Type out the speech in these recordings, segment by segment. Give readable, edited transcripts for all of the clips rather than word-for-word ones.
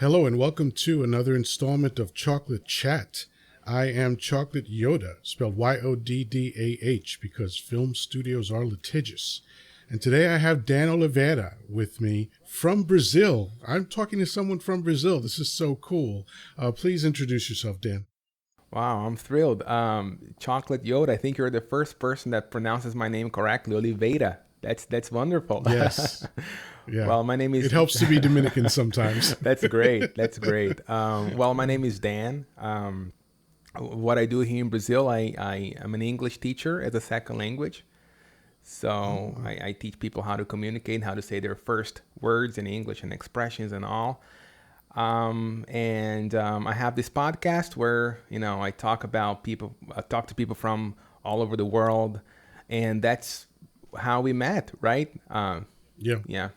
Hello and welcome to another installment of Chocolate Chat. I am Chocolate Yoddah, spelled Yoddah, because film studios are litigious. And today I have Dan Oliveira with me from Brazil. I'm talking to someone from Brazil. This is so cool. Please introduce yourself, Dan. Wow, I'm thrilled. Chocolate Yoddah, I think you're the first person that pronounces my name correctly, Oliveira. That's wonderful. Yes. Yeah. Well, my name is... It helps to be Dominican sometimes. That's great. That's great. Well, my name is Dan. What I do here in Brazil, I am an English teacher as a second language. So I teach people how to communicate, how to say their first words in English and expressions and all. I have this podcast where, I talk to people from all over the world, and that's how we met, right? Yeah.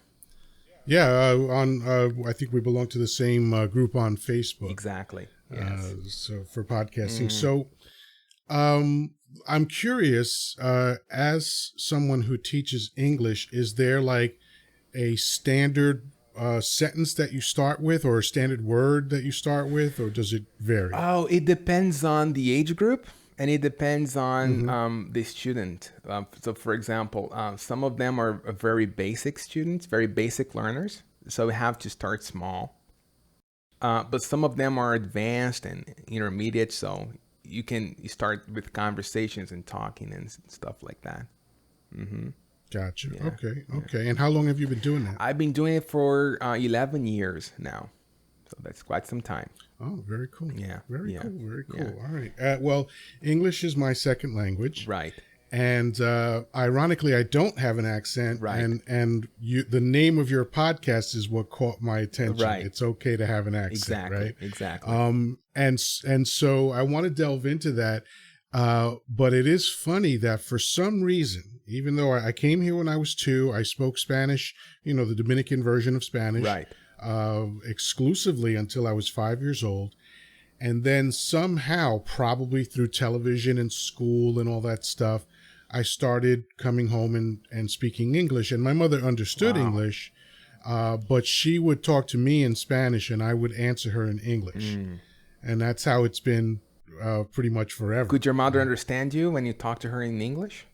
I think we belong to the same group on Facebook. Exactly. Yes. So for podcasting. So, I'm curious, as someone who teaches English, is there like a standard sentence that you start with, or a standard word that you start with, or does it vary? Oh, it depends on the age group, and it depends on the student. So, for example, some of them are very basic students, very basic learners. So we have to start small. But some of them are advanced and intermediate. So you start with conversations and talking and stuff like that. Mm-hmm. Gotcha. Yeah. Okay. And how long have you been doing that? I've been doing it for 11 years now. So that's quite some time. Oh, very cool. Yeah. Very cool. Yeah. All right. Well, English is my second language. Right. And ironically, I don't have an accent. Right. And the name of your podcast is what caught my attention. Right. It's okay to have an accent, Exactly. right? Exactly. And so I want to delve into that. But it is funny that for some reason, even though I came here when I was 2, I spoke Spanish, the Dominican version of Spanish, Right. Exclusively until I was 5 years old. And then somehow, probably through television and school and all that stuff, I started coming home and speaking English. And my mother understood English, but she would talk to me in Spanish and I would answer her in English. And that's how it's been pretty much forever. Could your mother understand you when you talk to her in English?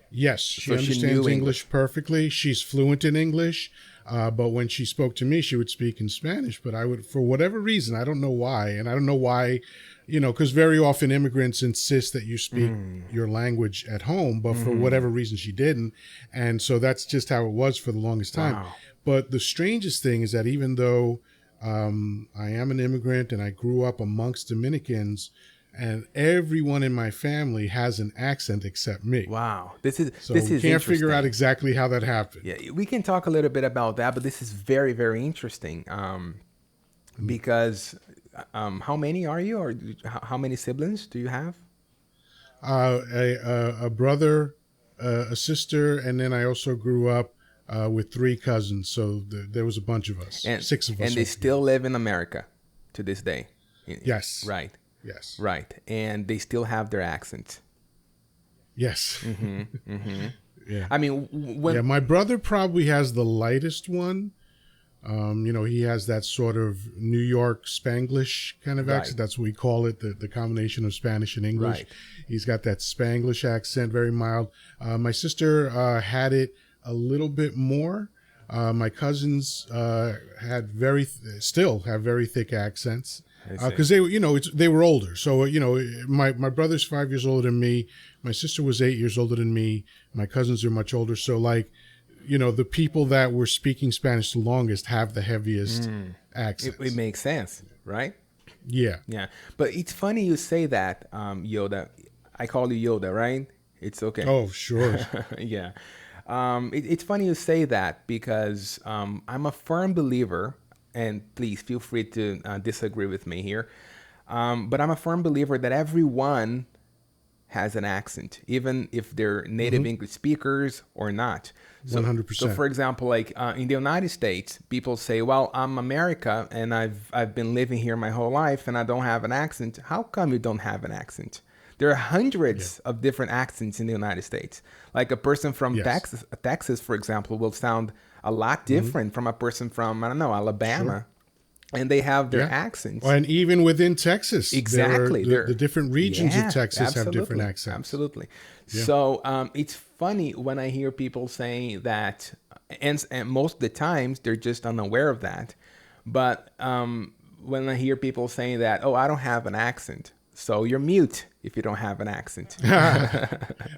Yes, she understands English perfectly. She's fluent in English, but when she spoke to me, she would speak in Spanish. But I would, for whatever reason, I don't know why, and I don't know why, because very often immigrants insist that you speak your language at home, but for whatever reason, she didn't, and so that's just how it was for the longest time. Wow. But the strangest thing is that even though I am an immigrant and I grew up amongst Dominicans, and everyone in my family has an accent except me. Wow, this is can't figure out exactly how that happened. Yeah, we can talk a little bit about that, but this is very, very interesting. Because how many are you, or how many siblings do you have? A brother, a sister, and then I also grew up with 3 cousins. So there was a bunch of us, 6 of us. And they still live in America to this day. Yes. Right. Yes. Right. And they still have their accent. Yes. Yeah. I mean, my brother probably has the lightest one. He has that sort of New York Spanglish kind of accent. That's what we call it, the combination of Spanish and English. Right. He's got that Spanglish accent, very mild. My sister had it a little bit more. My cousins still have very thick accents. Because they were older. So, my brother's 5 years older than me. My sister was 8 years older than me. My cousins are much older. So, the people that were speaking Spanish the longest have the heaviest accents. It makes sense, right? Yeah. Yeah. But it's funny you say that, Yoddah. I call you Yoddah, right? It's okay. Oh, sure. Yeah. It's funny you say that because I'm a firm believer, and please feel free to disagree with me here. But I'm a firm believer that everyone has an accent, even if they're native English speakers or not. So, 100%. So, for example, like in the United States, people say, well, I'm America, and I've been living here my whole life, and I don't have an accent. How come you don't have an accent? There are hundreds of different accents in the United States. Like a person from Texas, for example, will sound a lot different from a person from, I don't know, Alabama. and they have their Yeah. accents. And even within Texas, there are Exactly. the different regions of Yeah, Texas have different absolutely. accents. Absolutely. Yeah. So it's funny when I hear people saying that, and most of the times they're just unaware of that. But when I hear people saying that, oh, I don't have an accent. So you're mute if you don't have an accent.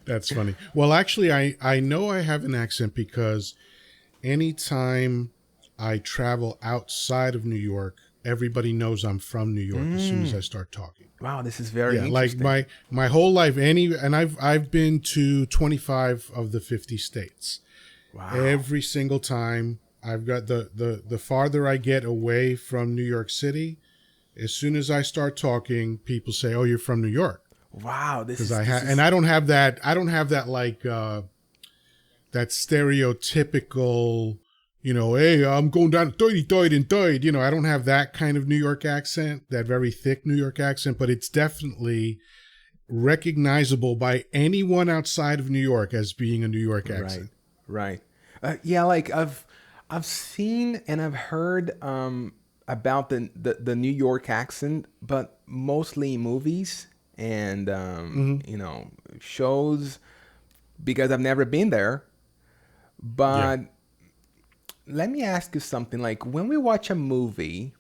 That's funny. Well, actually, I know I have an accent because anytime I travel outside of New York, everybody knows I'm from New York as soon as I start talking. Wow, this is very Yeah, like interesting. my whole life, and I've been to 25 of the 50 states. Wow. Every single time I've got the farther I get away from New York City, as soon as I start talking, people say, "Oh, you're from New York." Wow, Because I don't have that. I don't have that like that stereotypical, hey, I'm going down to 30 and 30. I don't have that kind of New York accent, that very thick New York accent, but it's definitely recognizable by anyone outside of New York as being a New York accent. Right. Yeah, like I've seen and I've heard about the New York accent, but mostly movies and shows because I've never been there. Yeah. But let me ask you something. Like when we watch a movie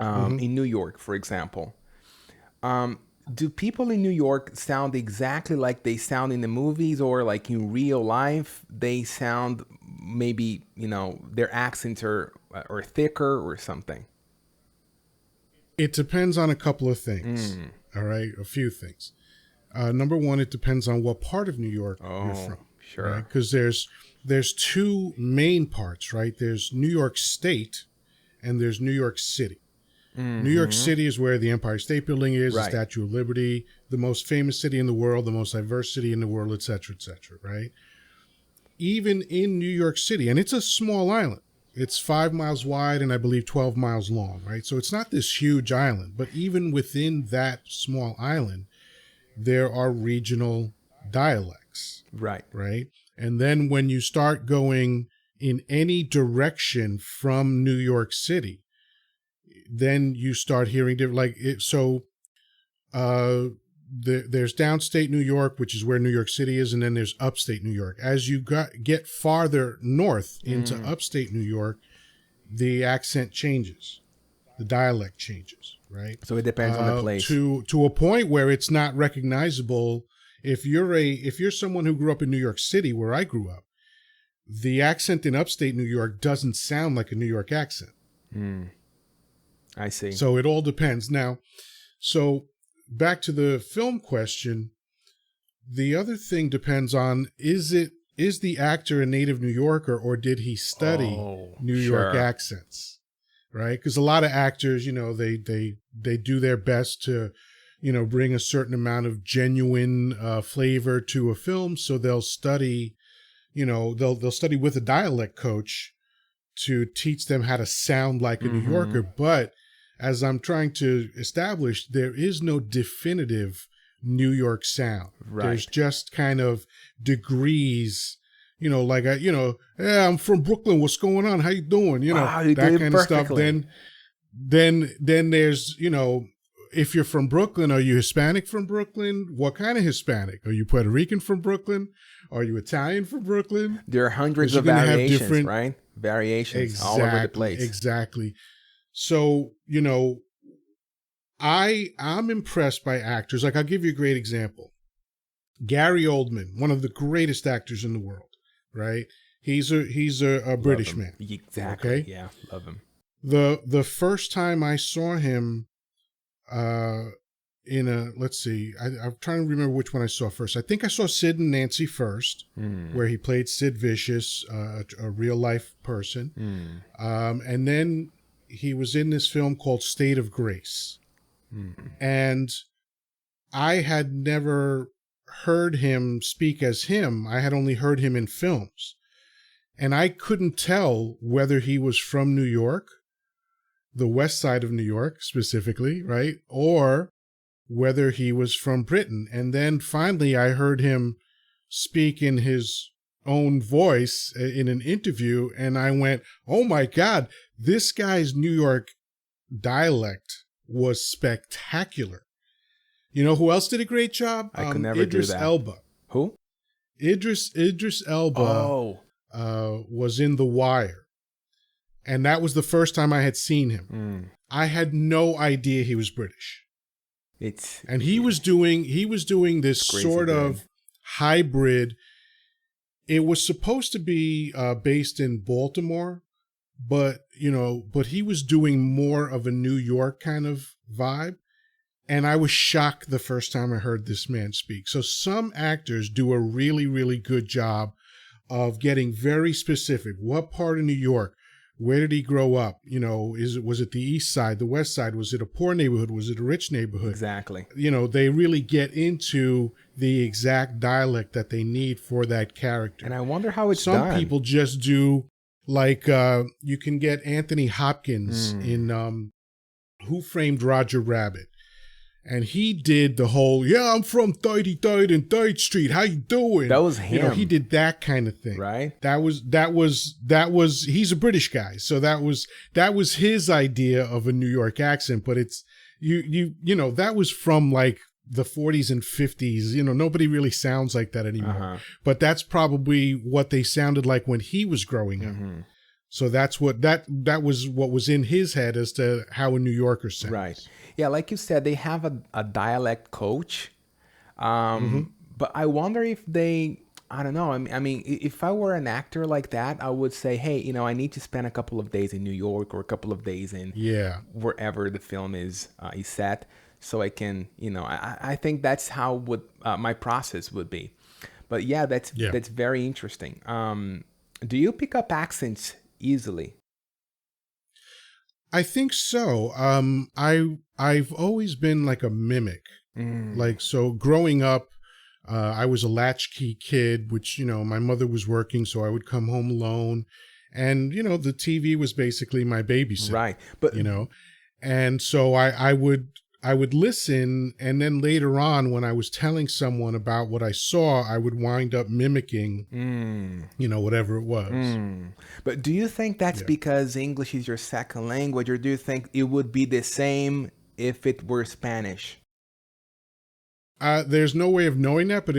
in New York, for example, do people in New York sound exactly like they sound in the movies, or like in real life they sound maybe their accents are or thicker or something? It depends on a couple of things. All right. A few things. Number one, it depends on what part of New York you're Oh, from. sure. Right? Because there's two main parts, right? There's New York State and there's New York City. New York City is where the Empire State Building is, the Right. Statue of Liberty, the most famous city in the world, the most diverse city in the world, et cetera, right? Even in New York City, and it's a small island. It's 5 miles wide and I believe 12 miles long, right? So it's not this huge island, but even within that small island, there are regional dialects, Right. right? And then when you start going in any direction from New York City, then you start hearing different, like it. So there's downstate New York, which is where New York City is, and then there's upstate New York. As you get farther north into upstate New York, the accent changes, the dialect changes, right? So it depends on the place. To a point where it's not recognizable. If you're someone who grew up in New York City, where I grew up, the accent in upstate New York doesn't sound like a New York accent. I see. So it all depends. Now, so back to the film question, the other thing depends on is the actor a native New Yorker or did he study New York accents? Right? Because a lot of actors, they do their best to, bring a certain amount of genuine flavor to a film. So they'll study, they'll study with a dialect coach to teach them how to sound like a New Yorker. But as I'm trying to establish, there is no definitive New York sound. Right. There's just kind of degrees, like, hey, I'm from Brooklyn. What's going on? How you doing? Wow, you that did kind perfectly. of stuff. Then there's, if you're from Brooklyn, are you Hispanic from Brooklyn? What kind of Hispanic? Are you Puerto Rican from Brooklyn? Are you Italian from Brooklyn? There are hundreds You're of gonna have variations, different right? Variations all over the place. Exactly. So, I'm impressed by actors. Like, I'll give you a great example. Gary Oldman, one of the greatest actors in the world, right? He's a British man. Exactly. Okay? Yeah, love him. The first time I saw him let's see, I'm trying to remember which one I saw first. I think I saw Sid and Nancy first, where he played Sid Vicious, a real life person. And then he was in this film called State of Grace. And I had never heard him speak as him. I had only heard him in films. And I couldn't tell whether he was from New York, the west side of New York specifically, right? Or whether he was from Britain. And then finally I heard him speak in his own voice in an interview, and I went, oh my God, this guy's New York dialect was spectacular. You know who else did a great job? I could never do Idris that. Elba. Who? Idris Elba Oh. was in The Wire, and that was the first time I had seen him. I had no idea he was British, and he was doing this sort of hybrid. It was supposed to be based in Baltimore, but he was doing more of a New York kind of vibe. And I was shocked the first time I heard this man speak. So some actors do a really, really good job of getting very specific. What part of New York? Where did he grow up? Was it the East Side, the West Side? Was it a poor neighborhood? Was it a rich neighborhood? Exactly. They really get into the exact dialect that they need for that character. And I wonder how it's done. Some people just do like you can get Anthony Hopkins in Who Framed Roger Rabbit. And he did the whole, I'm from 33rd and 3rd Street. How you doing? That was him. He did that kind of thing. Right. That was he's a British guy. So that was his idea of a New York accent. But it's, that was from like the 40s and 50s. Nobody really sounds like that anymore. But that's probably what they sounded like when he was growing up. So that's what that was what was in his head as to how a New Yorker sounds. Right. Yeah, like you said, they have a dialect coach. But I wonder if they, I don't know. I mean, if I were an actor like that, I would say, hey, I need to spend a couple of days in New York or a couple of days in wherever the film is set, so I can, I think that's how would my process would be. But yeah, that's very interesting. Do you pick up accents easily? I think so. I've always been like a mimic. Like, so growing up, I was a latchkey kid, which, my mother was working, so I would come home alone. And, the TV was basically my babysitter. Right. But, and so I would listen, and then later on, when I was telling someone about what I saw, I would wind up mimicking, whatever it was. But do you think that's because English is your second language, or do you think it would be the same if it were Spanish? There's no way of knowing that, but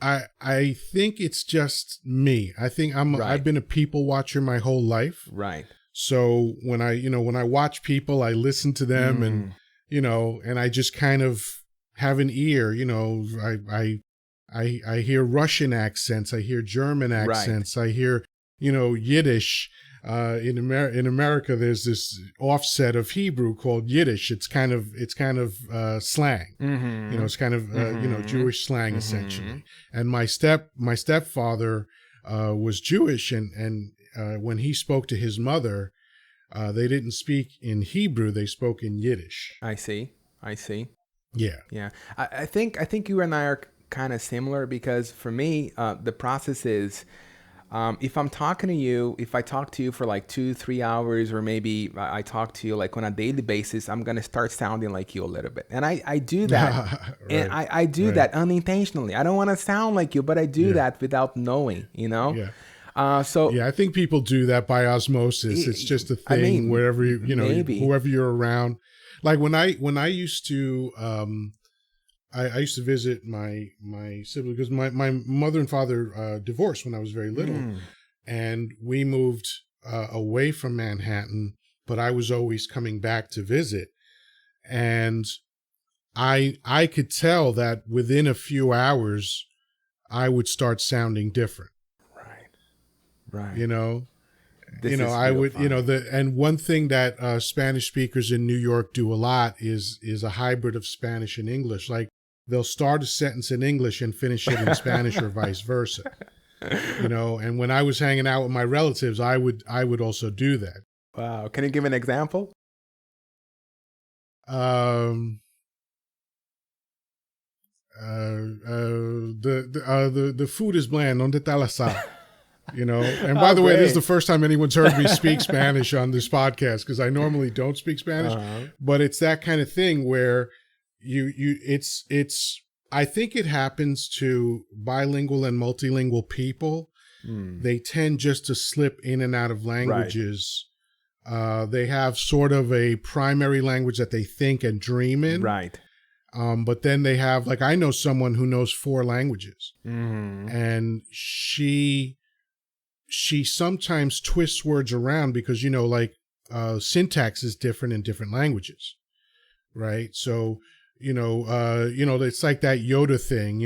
I think it's just me. I think I've been a people watcher my whole life. Right. So when I watch people, I listen to them and I just kind of have an ear, I hear Russian accents, I hear German accents, I hear, Yiddish. In America, there's this offset of Hebrew called Yiddish. It's kind of slang. It's kind of Jewish slang essentially. And my stepfather was Jewish, and when he spoke to his mother, they didn't speak in Hebrew; they spoke in Yiddish. I see. Yeah. I think you and I are kind of similar, because for me, the process is, if I'm talking to you, if I talk to you for like 2-3 hours, or maybe I talk to you like on a daily basis, I'm going to start sounding like you a little bit. And I do that. Right. And I do that unintentionally. I don't want to sound like you, but I do that without knowing, Yeah. I think people do that by osmosis. It's just a thing wherever whoever you're around. Like when I used to, I used to visit my sibling, because my mother and father divorced when I was very little, and we moved away from Manhattan, but I was always coming back to visit, and I could tell that within a few hours I would start sounding different. Right. I would, fun. And one thing that Spanish speakers in New York do a lot is a hybrid of Spanish and English. Like, they'll start a sentence in English and finish it in Spanish, or vice versa. And when I was hanging out with my relatives, I would also do that. Wow. Can you give an example? The food is bland. ¿Dónde está la sal? And by the way, this is the first time anyone's heard me speak Spanish on this podcast, because I normally don't speak Spanish, but it's that kind of thing where I think it happens to bilingual and multilingual people. They tend just to slip in and out of languages They have sort of a primary language that they think and dream in. Right. But then they have, like, I know someone who knows 4 languages, Mm-hmm. and she sometimes twists words around because, like, syntax is different in different languages, right? So, it's like that Yoddah thing.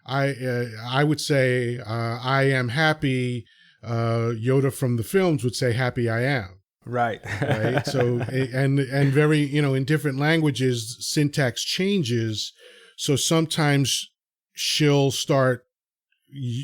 I would say I am happy. Yoddah from the films would say happy I am. Right. Right. So, and very, in different languages, syntax changes. So sometimes she'll start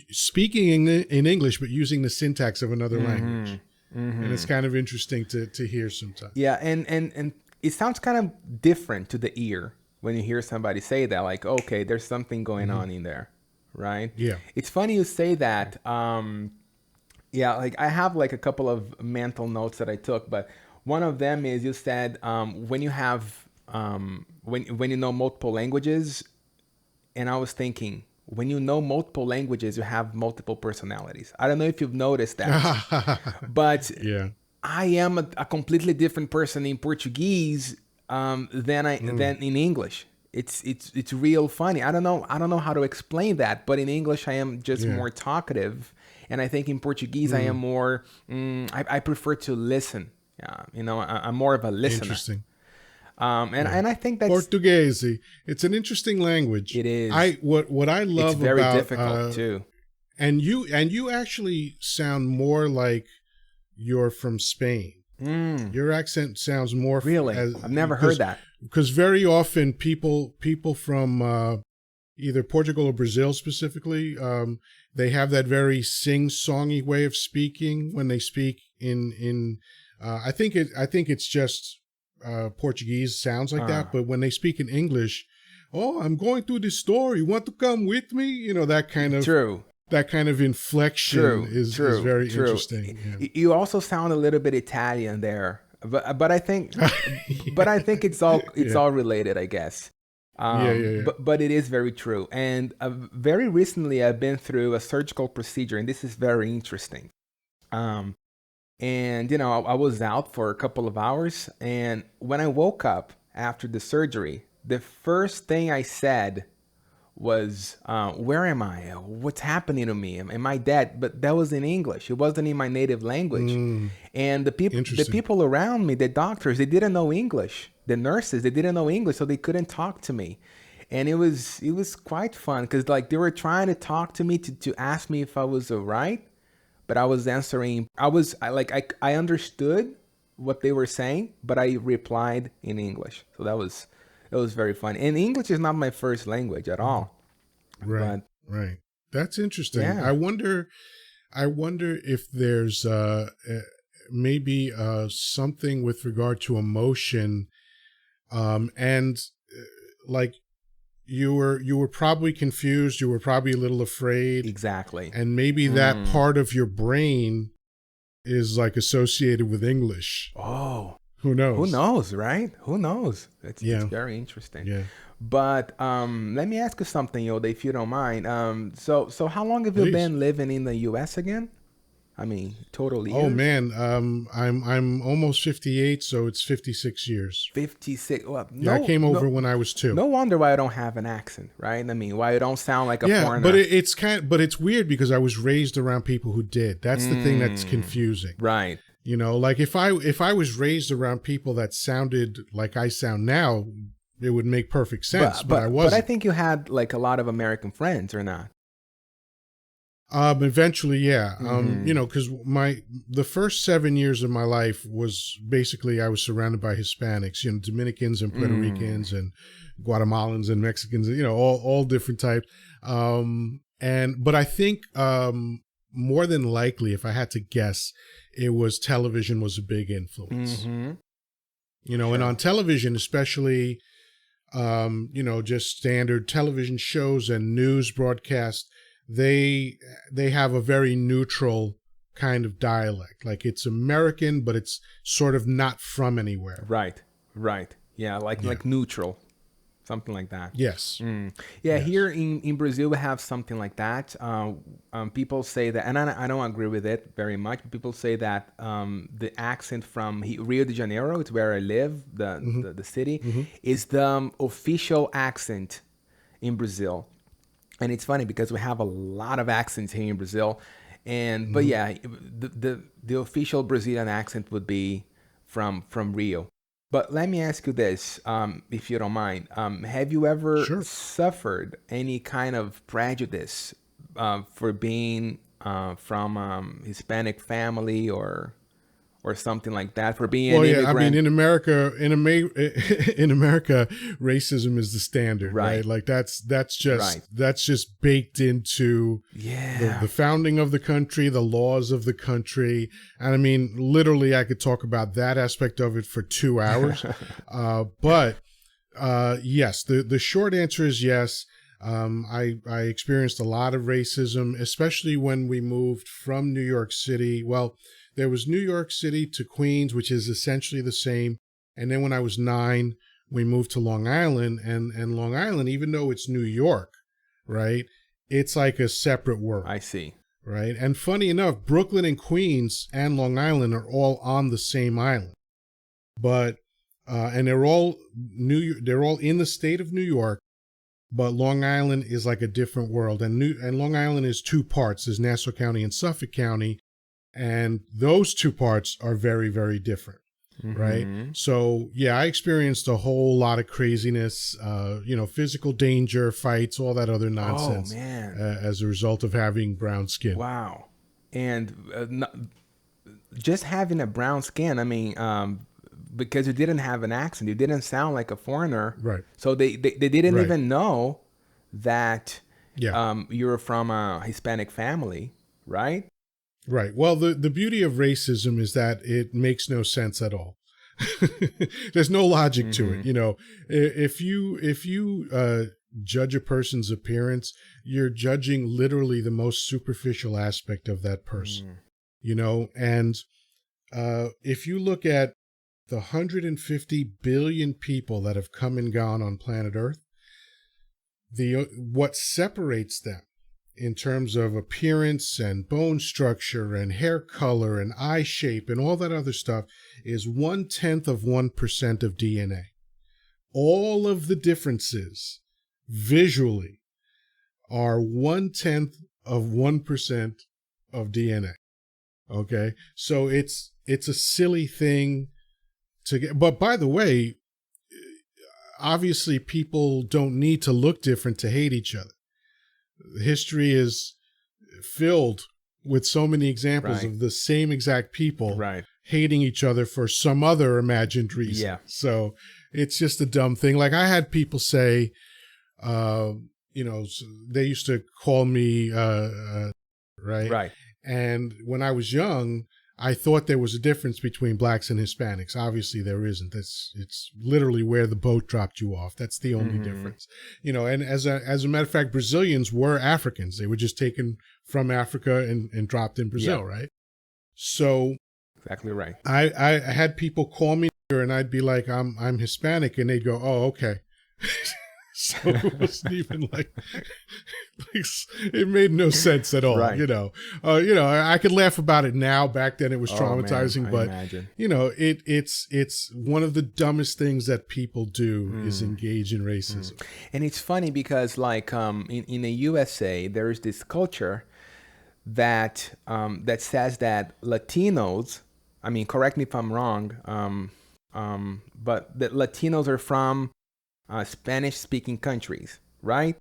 speaking in English, but using the syntax of another language. And it's kind of interesting to hear sometimes. Yeah, and it sounds kind of different to the ear when you hear somebody say that, like, okay, there's something going on in there, right? Yeah. It's funny you say that. Yeah, like I have like a couple of mental notes that I took, but one of them is you said when you have when you know multiple languages, and I was thinking when you know multiple languages, you have multiple personalities. I don't know if you've noticed that, but Yeah. I am a completely different person in Portuguese than in English. It's real funny. I don't know how to explain that, but in English I am just more talkative, and I think in Portuguese I am more. I prefer to listen. I'm more of a listener. Interesting. And I think that's Portuguese. It's an interesting language. It is. What I love it's very about difficult too. And you actually sound more like you're from Spain. Your accent sounds more Really? I've never heard that. Because very often people from either Portugal or Brazil specifically, they have that very sing-songy way of speaking when they speak in I think it's just Portuguese sounds like that, but when they speak in English, oh, I'm going to the store, you want to come with me? That kind of True. That kind of inflection is very interesting. Yeah. You also sound a little bit Italian there, but I think it's all related, I guess. Yeah. But it is very true. And very recently, I've been through a surgical procedure, and this is very interesting. And I was out for a couple of hours, and when I woke up after the surgery, the first thing I said was, where am I? What's happening to me? Am I dead? But that was in English. It wasn't in my native language. And the people around me, the doctors, they didn't know English. The nurses, they didn't know English, so they couldn't talk to me. And it was quite fun because like they were trying to talk to me to ask me if I was all right, but I was answering. I understood what they were saying, but I replied in English. So that was very fun. And English is not my first language at all. Right. Right. That's interesting. Yeah. I wonder if there's maybe something with regard to emotion, and like you were probably confused. You were probably a little afraid. Exactly. And maybe that part of your brain is like associated with English. Oh. Who knows? Who knows, right? Who knows? It's very interesting. Yeah. But let me ask you something, Yoddah, if you don't mind. So how long have you been living in the U.S. again? I mean, total years? Oh man, I'm almost 58, so it's 56 years. 56. Well, I came over when I was 2. No wonder why I don't have an accent, right? I mean, why I don't sound like a foreigner. But it's weird because I was raised around people who did. That's the thing that's confusing. Right. Like if I was raised around people that sounded like I sound now, it would make perfect sense. But I wasn't. But I think you had like a lot of American friends, or not? Eventually, yeah. Because the first 7 years of my life was basically I was surrounded by Hispanics, Dominicans and Puerto Ricans and Guatemalans and Mexicans, all different types. But I think more than likely, if I had to guess, it was television was a big influence. And on television, especially, just standard television shows and news broadcasts, they have a very neutral kind of dialect. Like it's American, but it's sort of not from anywhere. Right. Yeah, like neutral. something like that. Yes. Yeah, Yes. here in Brazil we have something like that. People say that, and I don't agree with it very much. People say that the accent from Rio de Janeiro, it's where I live, the city, is the official accent in Brazil. And it's funny because we have a lot of accents here in Brazil, but yeah, the official Brazilian accent would be from Rio. But let me ask you this, if you don't mind. Have you ever Sure. suffered any kind of prejudice for being from Hispanic family or something like that, for being an Well, yeah, I mean, immigrant? in America, racism is the standard, Right, right? Like right. that's just baked into Yeah. the founding of the country, the laws of the country. And I mean, literally, I could talk about that aspect of it for 2 hours. But yes, the short answer is yes. I experienced a lot of racism, especially when we moved from New York City. Well, there was New York City to Queens, which is essentially the same. And then when I was 9, we moved to Long Island. And Long Island, even though it's New York, right, it's like a separate world, I see. right? And funny enough, Brooklyn and Queens and Long Island are all on the same island. But and they're all in the state of New York, but Long Island is like a different world. And Long Island is two parts. There's Nassau County and Suffolk County, and those two parts are very, very different, right? So yeah, I experienced a whole lot of craziness, physical danger, fights, all that other Oh nonsense, man. as a result of having brown skin. Wow. And just having a brown skin, I mean, because you didn't have an accent, you didn't sound like a foreigner. Right. So they didn't Right. even know that Yeah. you're from a Hispanic family, right? Right. Well, the beauty of racism is that it makes no sense at all. There's no logic to it. You know, if you judge a person's appearance, you're judging literally the most superficial aspect of that person. You know, and if you look at the 150 billion people that have come and gone on planet Earth, what separates them in terms of appearance and bone structure and hair color and eye shape and all that other stuff is 0.1% of DNA. All of the differences visually are 0.1% of DNA. Okay. So it's a silly thing to get, but by the way, obviously people don't need to look different to hate each other. History is filled with so many examples Right. of the same exact people Right. hating each other for some other imagined reason. Yeah. So it's just a dumb thing. Like I had people say, they used to call me, right? Right. And when I was young, I thought there was a difference between blacks and Hispanics. Obviously, there isn't. It's literally where the boat dropped you off. That's the only difference, And as a matter of fact, Brazilians were Africans. They were just taken from Africa and dropped in Brazil, Yeah. right? So Exactly right. I had people call me and I'd be like, I'm Hispanic, and they'd go, oh, okay. So it wasn't even like it made no sense at all. Right. I could laugh about it now. Back then it was traumatizing, I but imagine. it's one of the dumbest things that people do is engage in racism. And it's funny because, like, in the USA, there is this culture that that says that Latinos, I mean, correct me if I'm wrong, but that Latinos are from Spanish-speaking countries, right?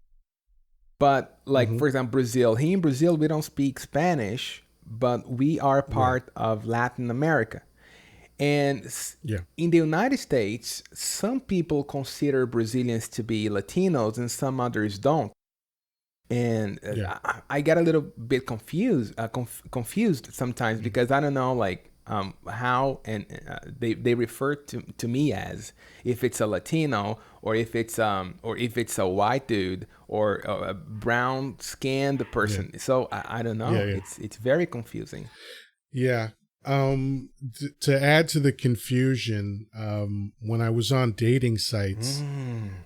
But, like, for example, Brazil. Here in Brazil, we don't speak Spanish, but we are part of Latin America. And Yeah. in the United States, some people consider Brazilians to be Latinos and some others don't. And Yeah. I get a little bit confused sometimes because I don't know, like, how and they refer to me as, if it's a Latino or if it's a white dude or a brown skinned person. So I don't know. Yeah. It's very confusing. Yeah. To add to the confusion, when I was on dating sites,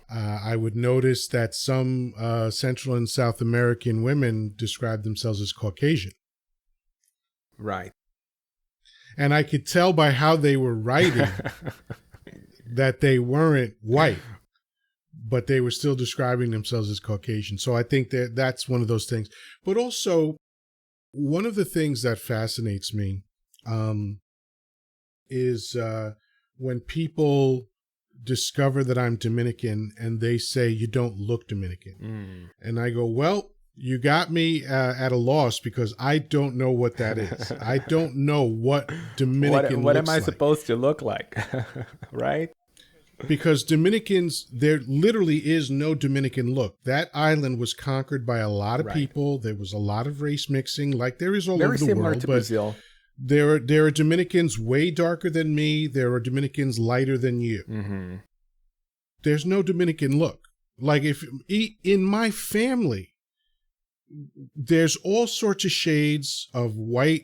I would notice that some Central and South American women describe themselves as Caucasian. Right. And I could tell by how they were writing that they weren't white, but they were still describing themselves as Caucasian. So I think that that's one of those things. But also, one of the things that fascinates me is when people discover that I'm Dominican and they say, you don't look Dominican. And I go, well, you got me at a loss because I don't know what that is. I don't know what Dominican what looks am I like. supposed to look like? Right? Because Dominicans, there literally is no Dominican look. That island was conquered by a lot of people. There was a lot of race mixing, like there is all Very over the similar world. to But Brazil. there are Dominicans way darker than me. There are Dominicans lighter than you. Mm-hmm. There's no Dominican look. Like if in my family, there's all sorts of shades of white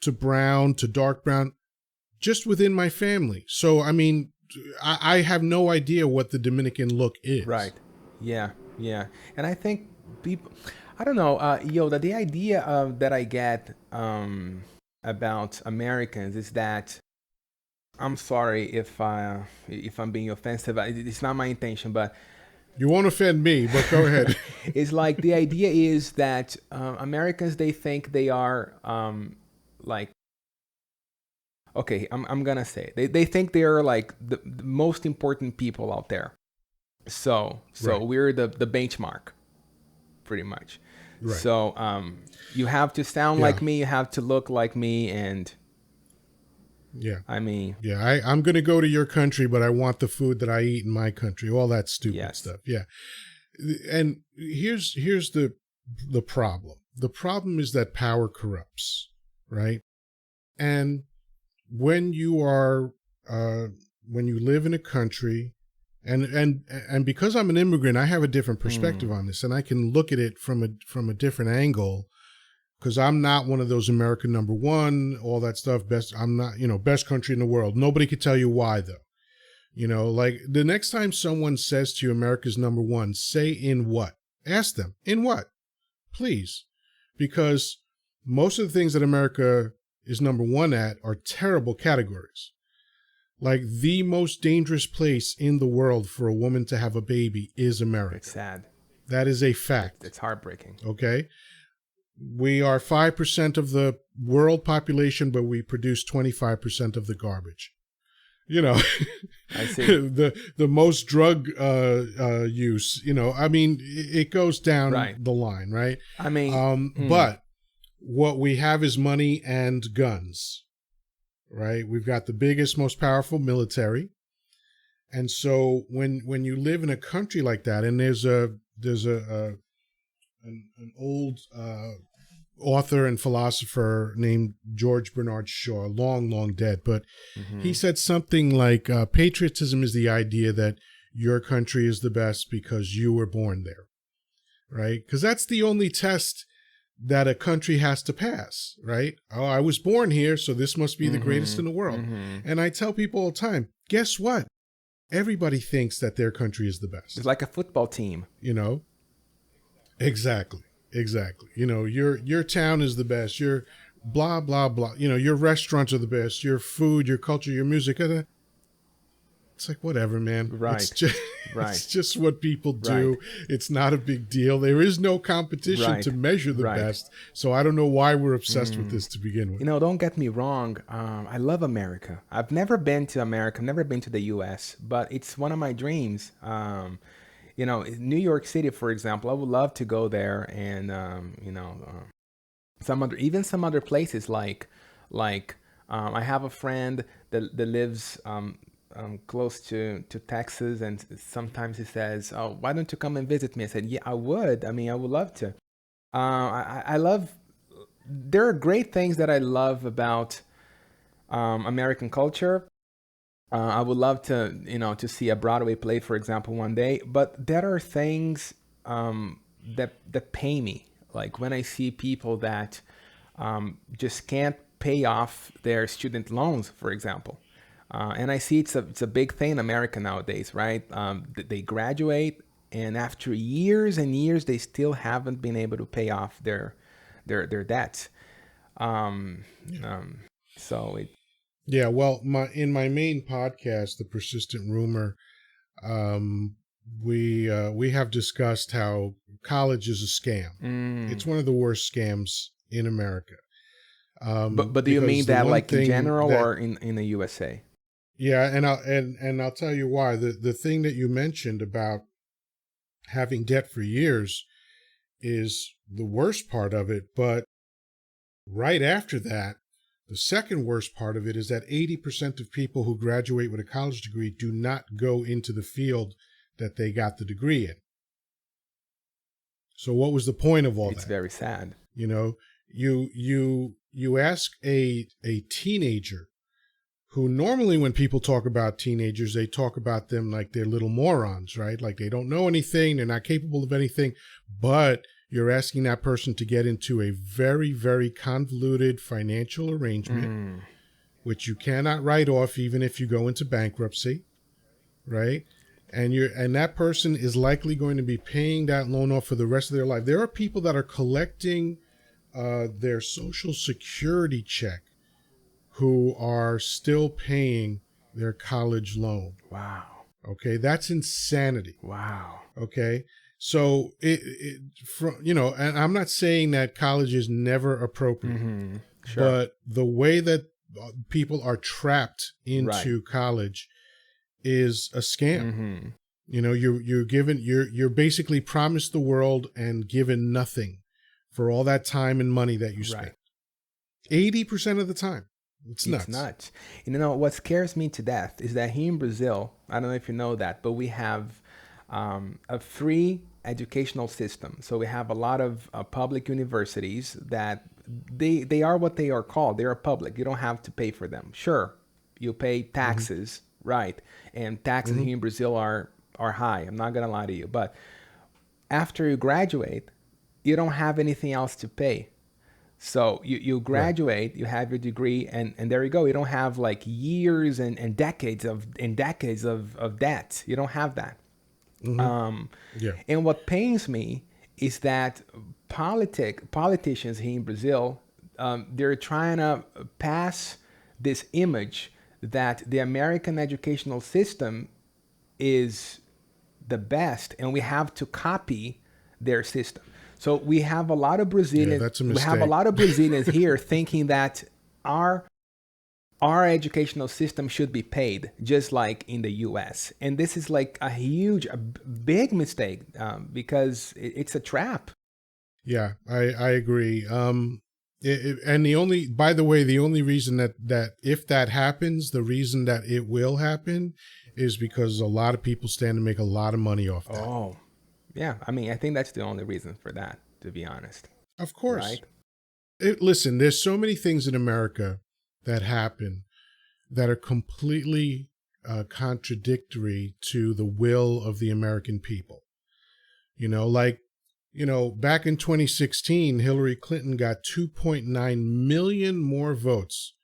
to brown to dark brown just within my family. So, I mean, I have no idea what the Dominican look is. Right. Yeah. Yeah. And I think people, I don't know, Yoddah, the idea that I get about Americans is that, I'm sorry if I'm being offensive. It's not my intention, but you won't offend me, but go ahead. it's like the idea is that Americans, they think they are like, okay, I'm gonna say they think they are like the most important people out there. So we're the benchmark, pretty much. Right. So you have to sound like me, you have to look like me, and I mean, I'm gonna go to your country, but I want the food that I eat in my country. All that stupid stuff. Yeah, and here's the problem. The problem is that power corrupts, right? And when you are when you live in a country, and because I'm an immigrant, I have a different perspective on this, and I can look at it from a different angle, because I'm not one of those American number one, all that stuff. I'm not, best country in the world. Nobody could tell you why, though. Like the next time someone says to you America's number one, say in what? Ask them, in what? Please. Because most of the things that America is number one at are terrible categories. Like the most dangerous place in the world for a woman to have a baby is America. It's sad. That is a fact. It's heartbreaking. Okay. We are 5% of the world population, but we produce 25% of the garbage. I see. the most drug use, I mean, it goes down the line, right? I mean, but what we have is money and guns, right? We've got the biggest, most powerful military. And so when you live in a country like that, and there's an old author and philosopher named George Bernard Shaw, long dead, but he said something like patriotism is the idea that your country is the best because you were born there, right? Because that's the only test that a country has to pass, right? Oh, I was born here, so this must be the greatest in the world. And I tell people all the time, guess what? Everybody thinks that their country is the best. It's like a football team. Exactly. Your town is the best. Your blah, blah, blah. Your restaurants are the best. Your food, your culture, your music. It's like, whatever, man. Right. It's just what people do. Right. It's not a big deal. There is no competition to measure the best. So I don't know why we're obsessed with this to begin with. Don't get me wrong. I love America. I've never been to America. I've never been to the U.S., but it's one of my dreams. New York City, for example, I would love to go there, and some other places like I have a friend that lives close to Texas, and sometimes he says, "Oh, why don't you come and visit me?" I said, "Yeah, I would. I mean, I would love to." I love. There are great things that I love about American culture. I would love to, to see a Broadway play, for example, one day. But there are things that pain me. Like when I see people that just can't pay off their student loans, for example. And I see it's a big thing in America nowadays, right? They graduate, and after years and years, they still haven't been able to pay off their debts. Um, um, so it. Yeah, well, in my main podcast, The Persistent Rumor, um, we have discussed how college is a scam. It's one of the worst scams in America. But do you mean Because the that one like in thing general that or in the USA? yeah, and I'll tell you why. The thing that you mentioned about having debt for years is the worst part of it, but right after that, the second worst part of it is that 80% of people who graduate with a college degree do not go into the field that they got the degree in. So what was the point of all It's that? very sad. You know, you ask a teenager who normally when people talk about teenagers, they talk about them like they're little morons, right? Like they don't know anything, they're not capable of anything, but you're asking that person to get into a very, very convoluted financial arrangement, which you cannot write off even if you go into bankruptcy, right? And that person is likely going to be paying that loan off for the rest of their life. There are people that are collecting their Social Security check who are still paying their college loan. Wow. Okay, that's insanity. Wow. Okay, so and I'm not saying that college is never appropriate, Sure. but the way that people are trapped into Right. college is a scam. You know, you're basically promised the world and given nothing for all that time and money that you spent. Right. 80% of the time. It's nuts. It's nuts. You know, what scares me to death is that here in Brazil, I don't know if you know that, but we have a free educational system. So we have a lot of public universities that they are what they are called. They are public. You don't have to pay for them. Sure, you pay taxes, right? And taxes here in Brazil are high. I'm not gonna lie to you, but after you graduate, you don't have anything else to pay. So you graduate, you have your degree, and there you go. You don't have like years and decades of debt. You don't have that. Yeah. And what pains me is that politicians here in Brazil, they're trying to pass this image that the American educational system is the best, and we have to copy their system. So we have a lot of Brazilians. That's a We have a mistake. lot of Brazilians here thinking that our educational system should be paid just like in the U.S. And this is like a big mistake because it's a trap. Yeah, I agree. And by the way, the only reason that if that happens, the reason that it will happen is because a lot of people stand to make a lot of money off that. Oh, yeah. I mean, I think that's the only reason for that, to be honest. Of course. Right? Listen, there's so many things in America that happen that are completely contradictory to the will of the American people. You know, like, back in 2016, Hillary Clinton got 2.9 million more votes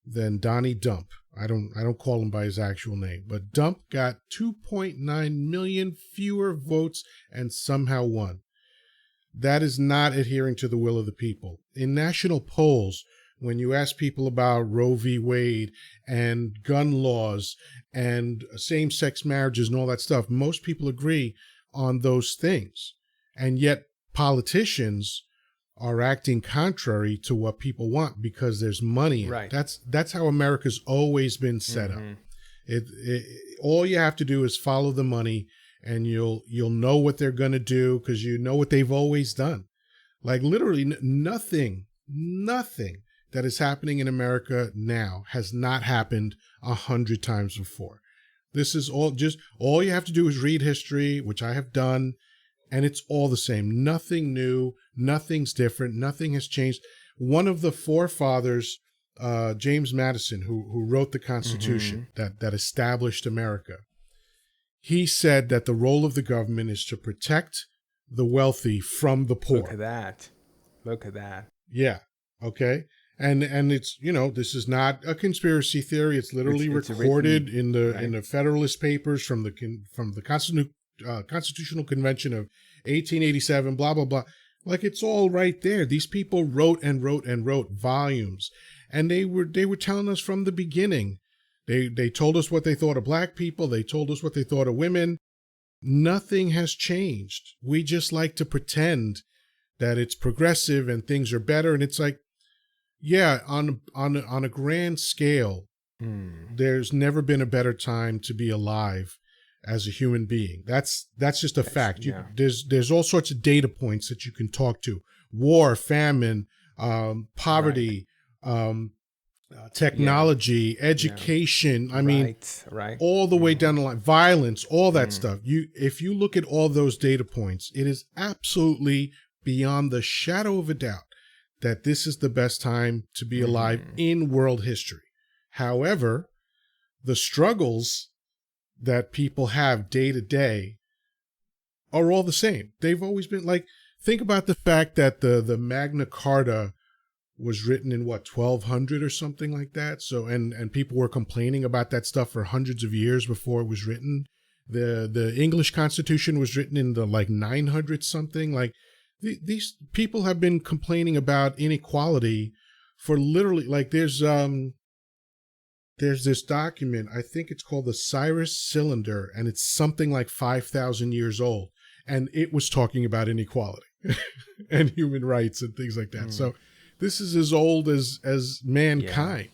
than Donnie Dump. I don't call him by his actual name, but Dump got 2.9 million fewer votes and somehow won. That is not adhering to the will of the people. In national polls, when you ask people about Roe v. Wade and gun laws and same-sex marriages and all that stuff, most people agree on those things. And yet politicians are acting contrary to what people want because there's money in it. That's how America's always been set up. All you have to do is follow the money, and you'll know what they're going to do because you know what they've always done. Like literally nothing that is happening in America now has not happened 100 times before. This is all you have to do is read history, which I have done, and it's all the same. Nothing new, nothing's different, nothing has changed. One of the forefathers, James Madison, who wrote the Constitution that established America, he said that the role of the government is to protect the wealthy from the poor. Look at that. Yeah. Okay. And it's, this is not a conspiracy theory. It's literally It's recorded written, in right? the Federalist Papers from the Constitutional Convention of 1887. Blah blah blah. Like, it's all right there. These people wrote and wrote and wrote volumes, and they were telling us from the beginning. They told us what they thought of black people. They told us what they thought of women. Nothing has changed. We just like to pretend that it's progressive and things are better, and it's like, yeah, on a grand scale, Mm. there's never been a better time to be alive as a human being. That's just a fact. Yeah. There's all sorts of data points that you can talk to: war, famine, poverty, Yeah. technology, Yeah. education. I mean, Right. all the way Mm. down the line, violence, all that Mm. stuff. If you look at all those data points, it is absolutely beyond the shadow of a doubt that this is the best time to be alive Mhm. in world history. However, the struggles that people have day to day are all the same. They've always been like, think about the fact that the Magna Carta was written in what, 1200 or something like that. So, and people were complaining about that stuff for hundreds of years before it was written. The English Constitution was written in the like 900 something. Like, these people have been complaining about inequality for literally, like, there's this document, I think it's called the Cyrus Cylinder, and it's something like 5,000 years old, and it was talking about inequality and human rights and things like that. Mm. So this is as old as mankind,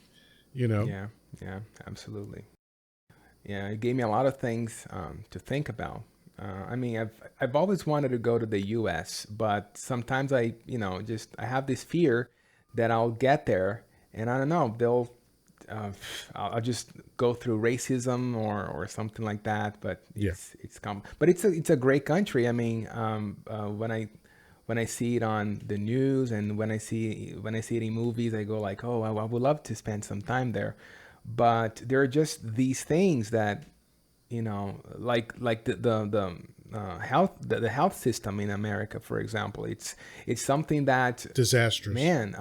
Yeah. Yeah. Absolutely. Yeah. It gave me a lot of things to think about. I mean, I've always wanted to go to the U.S., but sometimes I have this fear that I'll get there, and I don't know, I'll just go through racism or something like that. But Yeah. but it's a great country. I mean, when I see it on the news and when I see it in movies, I go like, oh, I would love to spend some time there. But there are just these things that, like the health the health system in America, for example. It's something that, Disastrous. man,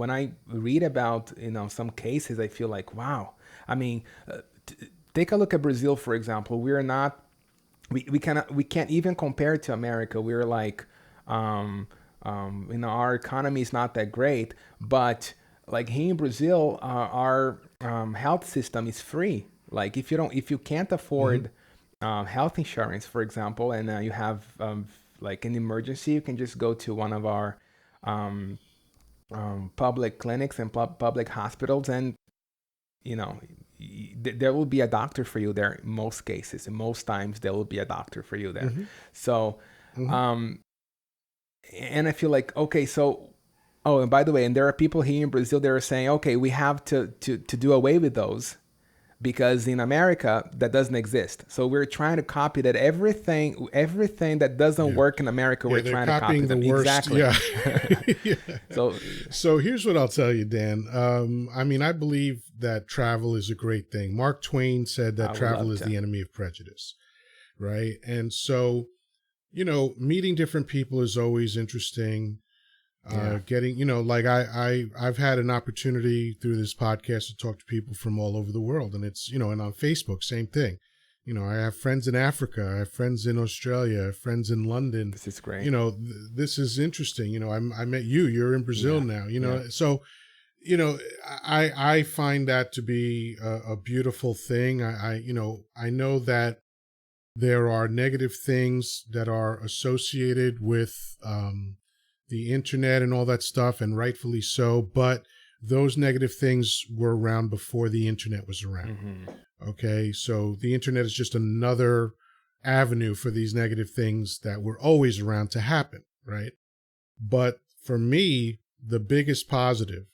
when I read about, some cases, I feel like, wow. I mean, take a look at Brazil, for example. We're not we can't even compare it to America. We're like, our economy is not that great, but like here in Brazil, our health system is free. Like if you can't Hmm. afford health insurance, for example, and you have like an emergency, you can just go to one of our um, public clinics and public hospitals, and you know there will be a doctor for you there in most cases. In most times, there will be a doctor for you there. Hmm. So, Hmm. um, and I feel like, okay, so, oh, and by the way, and there are people here in Brazil that are saying, okay, we have to do away with those because in America that doesn't exist. So we're trying to copy that, everything that doesn't Yeah. work in America, Yeah, we're they're trying to copy copying the them. worst. Exactly. Yeah. Yeah. So So here's what I'll tell you, Dan. I mean, I believe that travel is a great thing. Mark Twain said that I would travel love is to. the enemy of prejudice, right? And so, meeting different people is always interesting. Yeah. Getting, like I've had an opportunity through this podcast to talk to people from all over the world, and it's, and on Facebook, same thing. I have friends in Africa, I have friends in Australia, I have friends in London. This is great. This is interesting. I met you. You're in Brazil Yeah. now. Yeah. So I find that to be a beautiful thing. I know that there are negative things that are associated with the internet and all that stuff, and rightfully so. But those negative things were around before the internet was around. Hmm. Okay, so the internet is just another avenue for these negative things that were always around to happen, right? But for me, the biggest positive,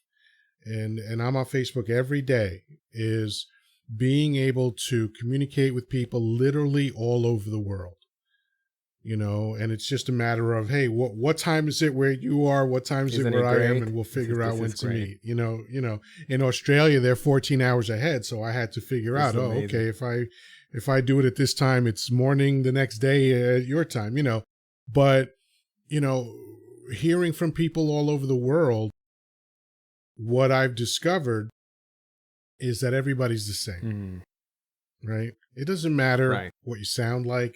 and I'm on Facebook every day, is being able to communicate with people literally all over the world. And it's just a matter of, hey, what time is it where you are? What time is it Isn't it where I am? great? And we'll figure out This when is to great. meet. In Australia, they're 14 hours ahead. So I had to figure This out, is oh, amazing. okay, if I do it at this time, it's morning the next day at your time. But, you know, hearing from people all over the world, what I've discovered is that everybody's the same, right? It doesn't matter Right. what you sound like.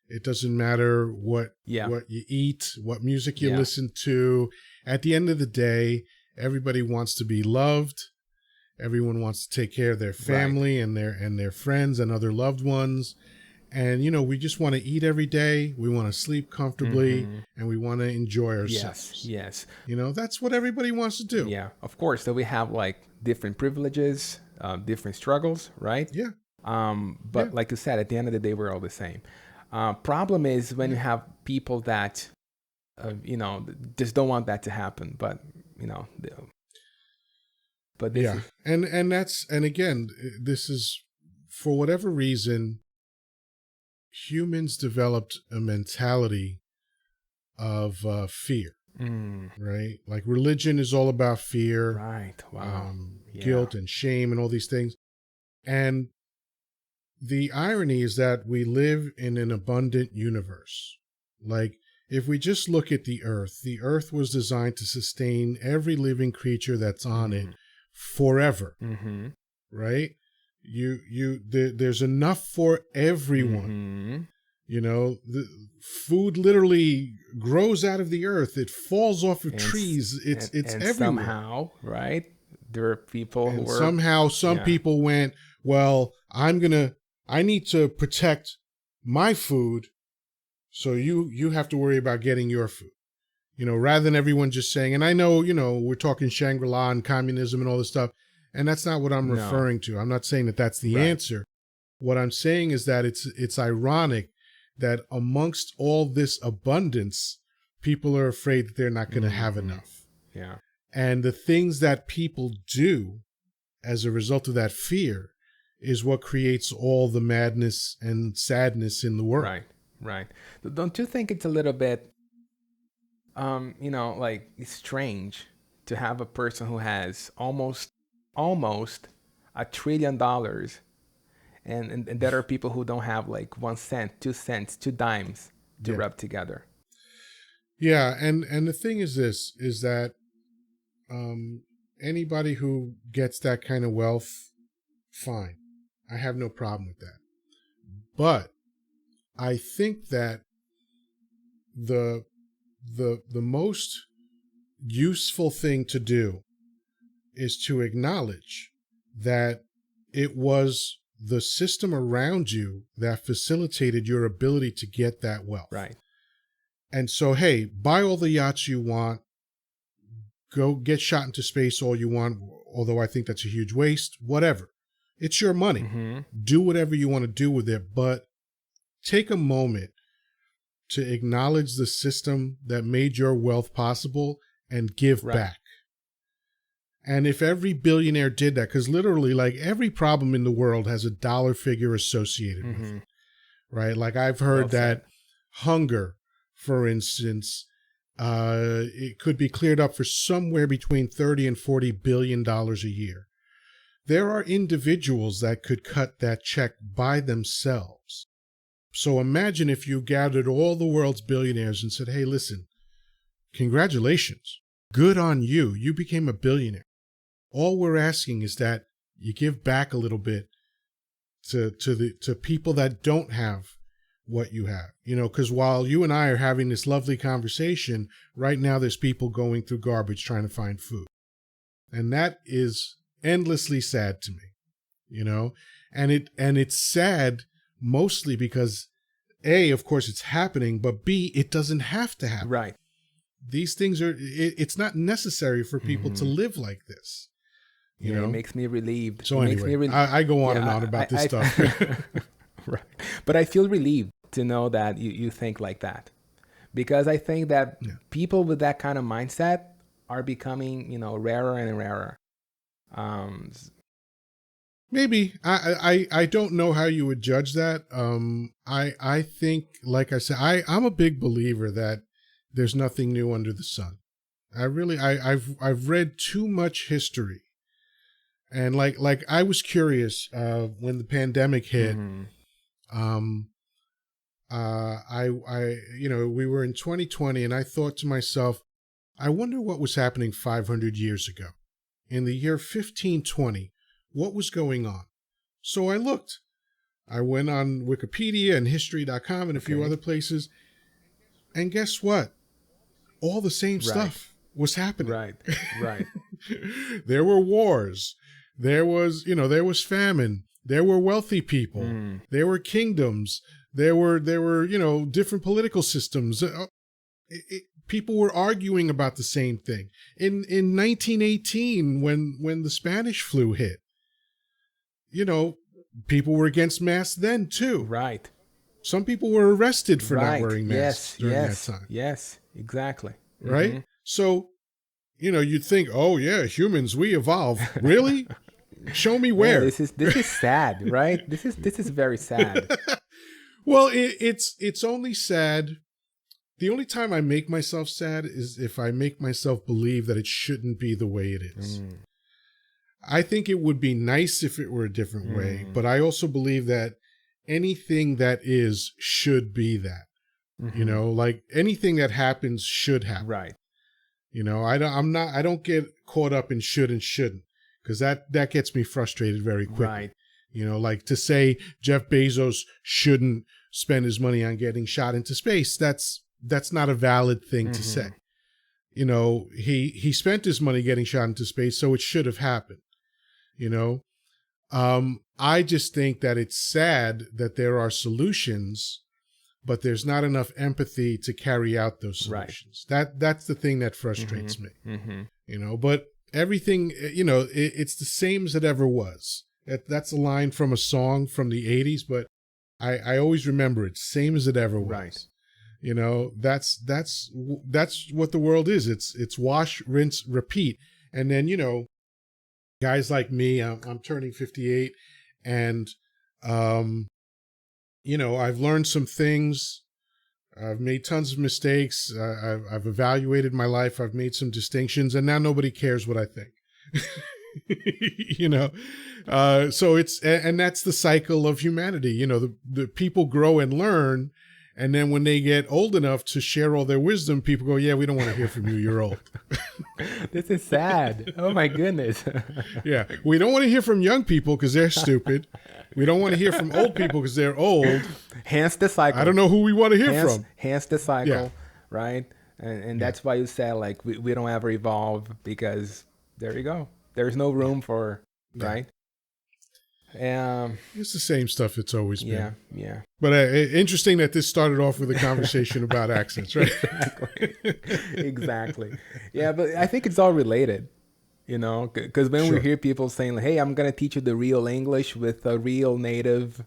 It doesn't matter Yeah. what you eat, what music you Yeah. listen to. At the end of the day, everybody wants to be loved. Everyone wants to take care of their Right. family and their friends and other loved ones. And we just want to eat every day. We want to sleep comfortably, and we want to enjoy Yes. ourselves. Yes. That's what everybody wants to do. Yeah. Of course. So we have like different privileges, different struggles, right? Yeah. Yeah. But like you said, at the end of the day, we're all the same. Problem is when you Yeah. have people that, just don't want that to happen. But but this Yeah. is And again, this is for whatever reason, humans developed a mentality of fear, right? Like religion is all about fear, right. Wow. Yeah. guilt and shame and all these things. And the irony is that we live in an abundant universe. Like, if we just look at the earth was designed to sustain every living creature that's on it forever, right? There's enough for everyone. The food literally grows out of the earth. It falls off of trees. It's And everywhere. somehow, right? There are people who And are somehow some people went, well, I need to protect my food, so you have to worry about getting your food. Rather than everyone just saying, and I know, we're talking Shangri-La and communism and all this stuff, and that's not what I'm referring to. I'm not saying that that's the answer. What I'm saying is that it's ironic that amongst all this abundance, people are afraid that they're not going to have enough. Yeah. And the things that people do as a result of that fear is what creates all the madness and sadness in the world. Right. Right. Don't you think it's a little bit, like it's strange to have a person who has almost $1 trillion, and there are people who don't have like 1 cent, 2 cents, 2 dimes to rub together. Yeah, and the thing is this, is that anybody who gets that kind of wealth, fine. I have no problem with that. But I think that the most useful thing to do is to acknowledge that it was the system around you that facilitated your ability to get that wealth. Right. And so, hey, buy all the yachts you want, go get shot into space all you want, although I think that's a huge waste, whatever. It's your money. Do whatever you want to do with it, but take a moment to acknowledge the system that made your wealth possible and give back. And if every billionaire did that, because literally, like, every problem in the world has a dollar figure associated with it, right? Like, I've heard that hunger, for instance, it could be cleared up for somewhere between 30 and $40 billion a year. There are individuals that could cut that check by themselves. So imagine if you gathered all the world's billionaires and said, hey, listen, congratulations. Good on you. You became a billionaire. All we're asking is that you give back a little bit to people that don't have what you have. Because while you and I are having this lovely conversation, right now there's people going through garbage trying to find food. And that is endlessly sad to me, and it's sad mostly because A, of course it's happening, but B, it doesn't have to happen. Right. These things it's not necessary for people to live like this. It makes me relieved. So anyway, I go on and on about this stuff. Right. But I feel relieved to know that you think like that, because I think that people with that kind of mindset are becoming, rarer and rarer. Maybe I don't know how you would judge that. I think, like I said, I'm a big believer that there's nothing new under the sun. I've read too much history, and like I was curious when the pandemic hit. We were in 2020, and I thought to myself, I wonder what was happening 500 years ago. in the year 1520, what was going on? So I looked. I went on Wikipedia and history.com and a few other places. And guess what? All the same stuff was happening. Right. There were wars. There was famine. There were wealthy people. There were kingdoms. There were different political systems. People were arguing about the same thing. In 1918, when the Spanish flu hit, people were against masks then too. Right. Some people were arrested for not wearing masks during that time. Yes, exactly. Right? So, you'd think, oh yeah, humans, we evolved. Really? Show me where. Yeah, this is sad, right? This is very sad. Well, it's only sad. The only time I make myself sad is if I make myself believe that it shouldn't be the way it is. I think it would be nice if it were a different way, but I also believe that anything that is should be that. Like anything that happens should happen. Right. I don't get caught up in should and shouldn't, because that gets me frustrated very quickly. Right. Like to say Jeff Bezos shouldn't spend his money on getting shot into space. That's not a valid thing to say. He spent his money getting shot into space, so it should have happened. I just think that it's sad that there are solutions, but there's not enough empathy to carry out those solutions. Right. That's the thing that frustrates me. But everything, it's the same as it ever was. That's a line from a song from the 80s, but I always remember it, same as it ever was. Right. That's what the world is. It's wash, rinse, repeat. And then, guys like me, I'm turning 58, and I've learned some things. I've made tons of mistakes. I've evaluated my life. I've made some distinctions, and now nobody cares what I think. So and that's the cycle of humanity. The people grow and learn, and then when they get old enough to share all their wisdom, people go, yeah, we don't want to hear from you. You're old. This is sad. Oh my goodness. Yeah. We don't want to hear from young people because they're stupid. We don't want to hear from old people because they're old. Hence the cycle. I don't know who we want to hear from. Hence the cycle, right? And that's why you said, like, we don't ever evolve, because there you go. There's no room for, right? It's the same stuff it's always been. Yeah. But interesting that this started off with a conversation about accents, right? Exactly. Yeah, but I think it's all related, because when we hear people saying, like, hey, I'm going to teach you the real English with a real native,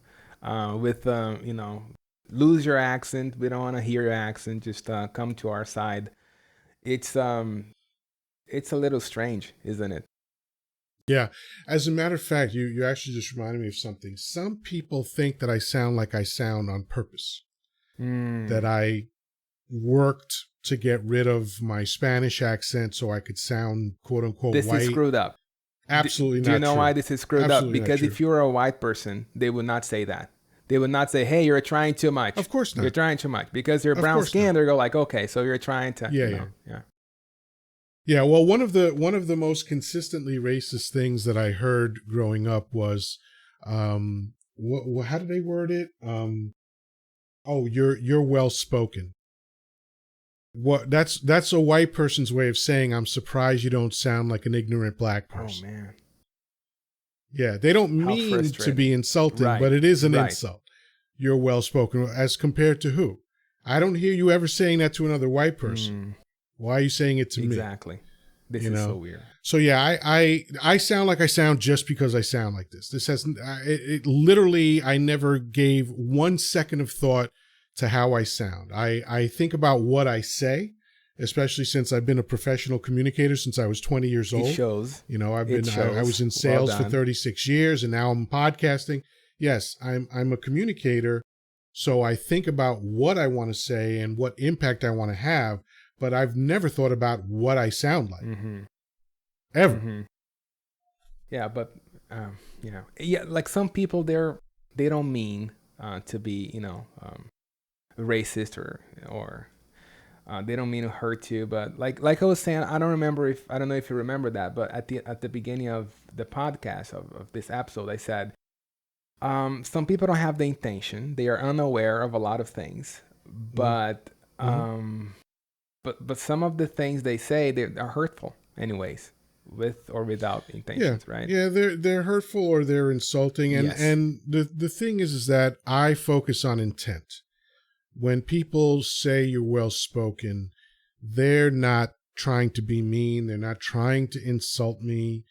lose your accent. We don't want to hear your accent. Just come to our side. It's a little strange, isn't it? Yeah. As a matter of fact, you actually just reminded me of something. Some people think that I sound like I sound on purpose. That I worked to get rid of my Spanish accent so I could sound, quote unquote, white. This is screwed up. Absolutely not true. Do you know why this is screwed up? Because if you're a white person, they would not say that. They would not say, hey, you're trying too much. Of course not. You're trying too much. Because you're brown skinned, they're go like, okay, so you're trying to. Yeah. Yeah, well, one of the most consistently racist things that I heard growing up was, how did they word it? You're well spoken. What that's a white person's way of saying, I'm surprised you don't sound like an ignorant black person. Oh man. Yeah, they don't mean to be insulting, but it is an insult. You're well spoken as compared to who? I don't hear you ever saying that to another white person. Why are you saying it to me? Exactly. This is so weird. So yeah, I sound like I sound just because I sound like this. This has it literally, I never gave 1 second of thought to how I sound. I think about what I say, especially since I've been a professional communicator since I was 20 years old. It shows. I was in sales for 36 years, and now I'm podcasting. Yes, I'm a communicator, so I think about what I want to say and what impact I want to have. But I've never thought about what I sound like. Ever. Yeah, but like some people, they don't mean to be, racist or They don't mean to hurt you, but like I was saying, I don't know if you remember that, but at the beginning of the podcast of this episode, I said some people don't have the intention; they are unaware of a lot of things, but but some of the things they say they are hurtful, anyways, with or without intentions, right? Yeah, they're hurtful or they're insulting, and Yes. and the thing is that I focus on intent. When people say you're well spoken, they're not trying to be mean. They're not trying to insult me.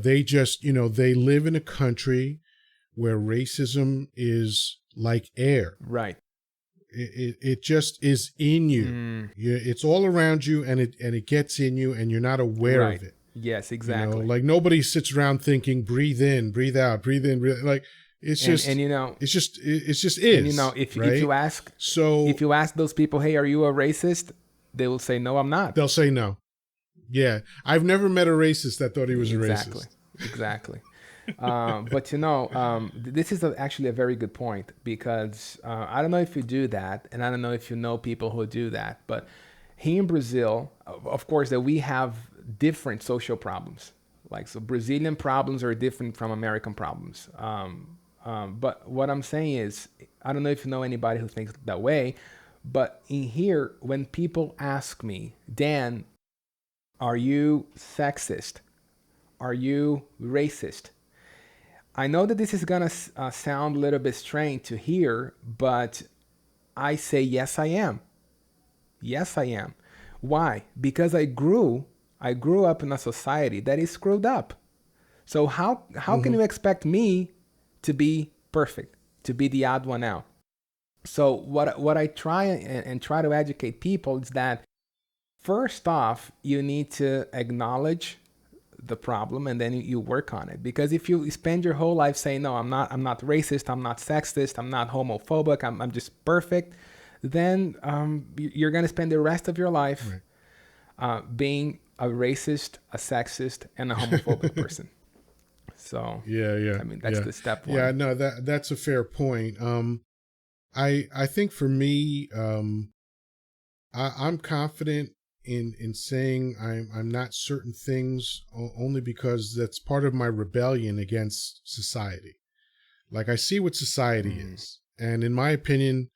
They just, they live in a country where racism is like air. Right. It just is in you. It's all around you, and it gets in you, and you're not aware Right. of it. Yes, exactly. Like nobody sits around thinking, breathe in, breathe out, breathe in, breathe. Like it's just, and it's just is. and if right? if you ask those people, hey, are you a racist? They will say, no, I'm not. They'll say no. Yeah, I've never met a racist that thought he was a racist. Exactly. But this is actually a very good point, because I don't know if you do that, and I don't know if you know people who do that, but here in Brazil, of course, that we have different social problems. Like, so Brazilian problems are different from American problems. But what I'm saying is, I don't know if you know anybody who thinks that way, but in here, when people ask me, Dan, are you sexist? Are you racist? I know that this is going to sound a little bit strange to hear, but I say, yes, I am. Yes, I am. Why? Because I grew up in a society that is screwed up. So how can you expect me to be perfect, to be the odd one out? So what I try and try to educate people is that, first off, you need to acknowledge the problem, and then you work on it. Because if you spend your whole life saying, no, I'm not racist, I'm not sexist, I'm not homophobic, I'm just perfect, then you're going to spend the rest of your life being a racist, a sexist, and a homophobic person. So yeah. I mean, that's the step one. Yeah, no, that's a fair point. I think for me, I'm confident in saying I'm not certain things, only because that's part of my rebellion against society. Like, I see what society is, and in my opinion,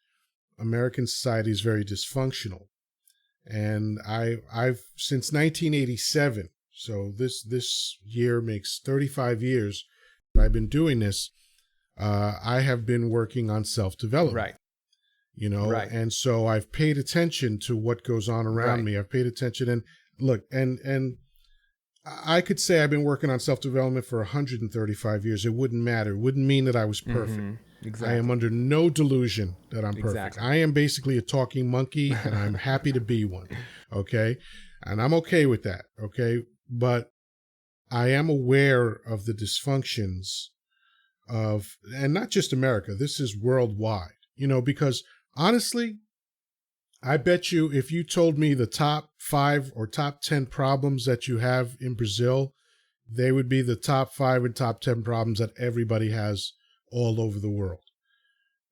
American society is very dysfunctional. And I've since 1987, so this year makes 35 years that I've been doing this. I have been working on self-development. Right. And so I've paid attention to what goes on around me. I've paid attention, and look, and I could say I've been working on self-development for 135 years. It wouldn't matter. It wouldn't mean that I was perfect. Exactly. I am under no delusion that I'm perfect. Exactly. I am basically a talking monkey, and I'm happy to be one. Okay. And I'm okay with that. Okay. But I am aware of the dysfunctions and not just America, this is worldwide, because honestly, I bet you if you told me the top 5 or top 10 problems that you have in Brazil, they would be the top 5 and top 10 problems that everybody has all over the world.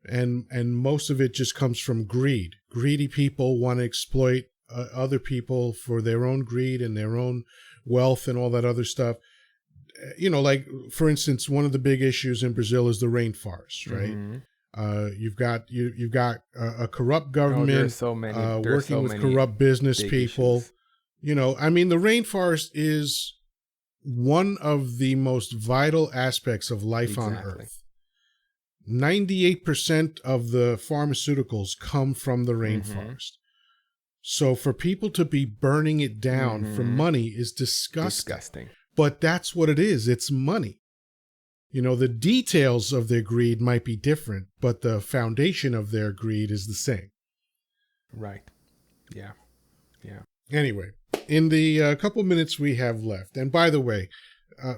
And most of it just comes from greed. Greedy people want to exploit other people for their own greed and their own wealth and all that other stuff. Like, for instance, one of the big issues in Brazil is the rainforest, right? You've got a corrupt government working with corrupt business people. Issues. I mean, the rainforest is one of the most vital aspects of life on Earth. 98% of the pharmaceuticals come from the rainforest. So for people to be burning it down for money is disgusting. But that's what it is. It's money. The details of their greed might be different, but the foundation of their greed is the same. Right. Yeah. Anyway, in the couple minutes we have left, and by the way,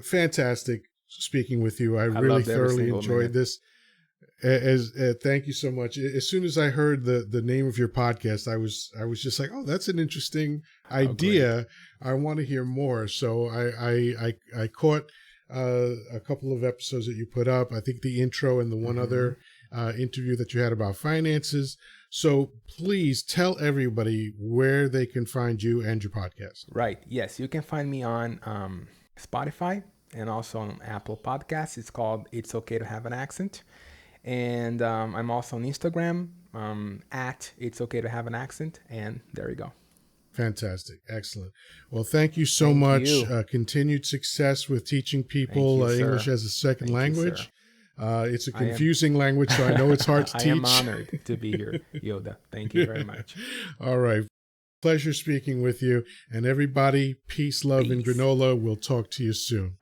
fantastic speaking with you. I really thoroughly enjoyed this. Thank you so much. As soon as I heard the name of your podcast, I was just like, oh, that's an interesting idea. I want to hear more. So I caught a couple of episodes that you put up. I think the intro and the one other interview that you had about finances. So please tell everybody where they can find you and your podcast. Right. Yes, you can find me on Spotify and also on Apple Podcasts. It's called It's Okay to Have an Accent. And I'm also on Instagram at It's Okay to Have an Accent. And there you go. Fantastic. Excellent. Well, thank you so Thank much. you. Continued success with teaching people Thank you, English sir. as a second Thank you, language. It's a I am- confusing language, so I know it's hard to I teach. am honored to be here, Yoddah. Thank you very much. All right. Pleasure speaking with you. And everybody, peace, love, and Peace. granola. We'll talk to you soon.